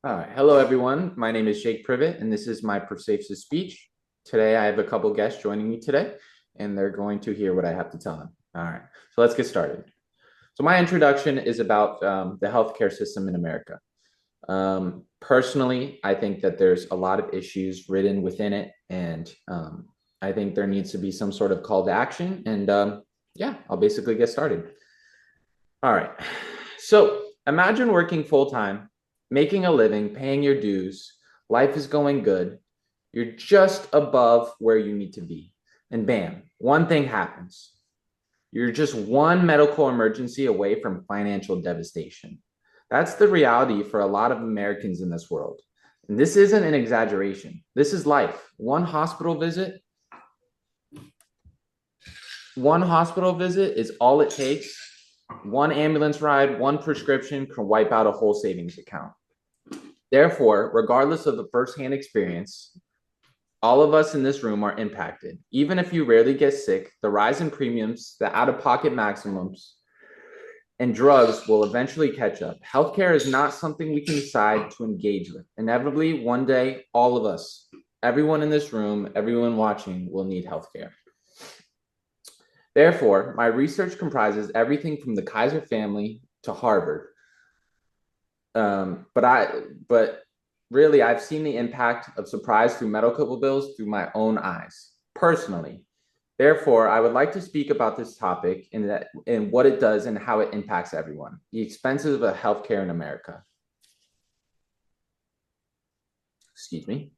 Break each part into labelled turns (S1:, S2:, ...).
S1: All right. Hello, everyone. My name is Jake.privett, and this is my persuasive speech. Today, I have a couple guests joining me today, and they're going to hear what I have to tell them. All right. So let's get started. So my introduction is about the healthcare system in America. Personally, I think that there's a lot of issues written within it, and I think there needs to be some sort of call to action. And yeah, I'll basically get started. All right. So imagine working full time, making a living, paying your dues. Life is going good. You're just above where you need to be. And bam, one thing happens. You're just one medical emergency away from financial devastation. That's the reality for a lot of Americans in this world. And this isn't an exaggeration. This is life. One hospital visit is all it takes. One ambulance ride, one prescription can wipe out a whole savings account. Therefore, regardless of the firsthand experience, all of us in this room are impacted. Even if you rarely get sick, the rise in premiums, the out-of-pocket maximums, and drugs will eventually catch up. Healthcare is not something we can decide to engage with. Inevitably, one day, all of us, everyone in this room, everyone watching, will need healthcare. Therefore, my research comprises everything from the Kaiser family to Harvard. But really, I've seen the impact of surprise through medical bills through my own eyes, personally. Therefore, I would like to speak about this topic and what it does and how it impacts everyone. The expenses of healthcare in America. Excuse me.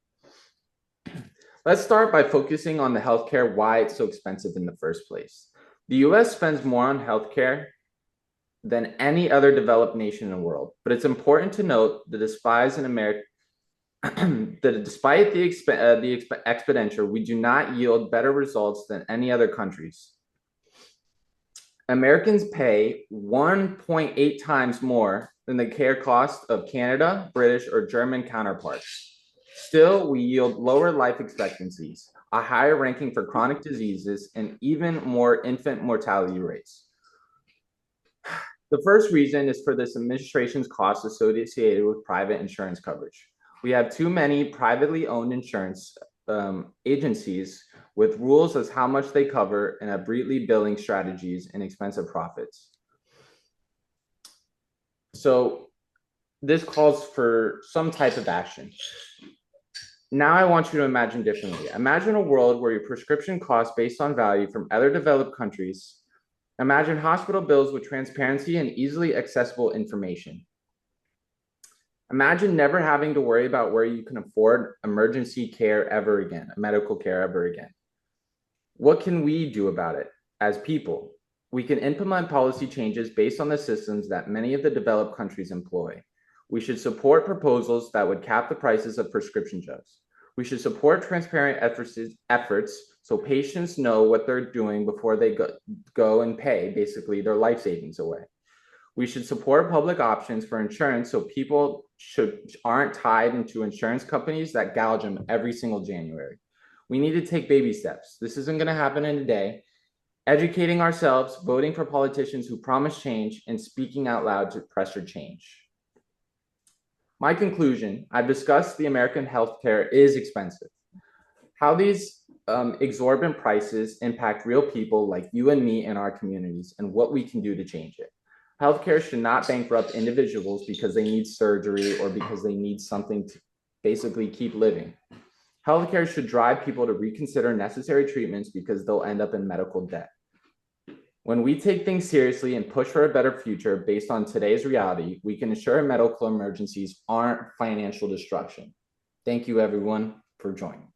S1: Let's start by focusing on the healthcare, why it's so expensive in the first place. The US spends more on healthcare than any other developed nation in the world, but it's important to note that despite the expenditure, we do not yield better results than any other countries. Americans pay 1.8 times more than the care cost of Canada, British, or German counterparts. Still, we yield lower life expectancies, a higher ranking for chronic diseases, and even more infant mortality rates. The first reason is for this administration's costs associated with private insurance coverage. We have too many privately owned insurance agencies with rules as how much they cover and abruptly billing strategies and expensive profits. So this calls for some type of action. Now I want you to imagine differently. Imagine a world where your prescription costs based on value from other developed countries. Imagine hospital bills with transparency and easily accessible information. Imagine never having to worry about where you can afford emergency care ever again, medical care ever again. What can we do about it as people? We can implement policy changes based on the systems that many of the developed countries employ. We should support proposals that would cap the prices of prescription drugs. We should support transparent efforts so patients know what they're doing before they go and pay, basically, their life savings away. We should support public options for insurance so people aren't tied into insurance companies that gouge them every single January. We need to take baby steps. This isn't going to happen in a day. Educating ourselves, voting for politicians who promise change, and speaking out loud to pressure change. My conclusion, I've discussed the American healthcare is expensive. How these exorbitant prices impact real people like you and me in our communities and what we can do to change it. Healthcare should not bankrupt individuals because they need surgery or because they need something to basically keep living. Healthcare should drive people to reconsider necessary treatments because they'll end up in medical debt. When we take things seriously and push for a better future based on today's reality, we can ensure medical emergencies aren't financial destruction. Thank you, everyone, for joining.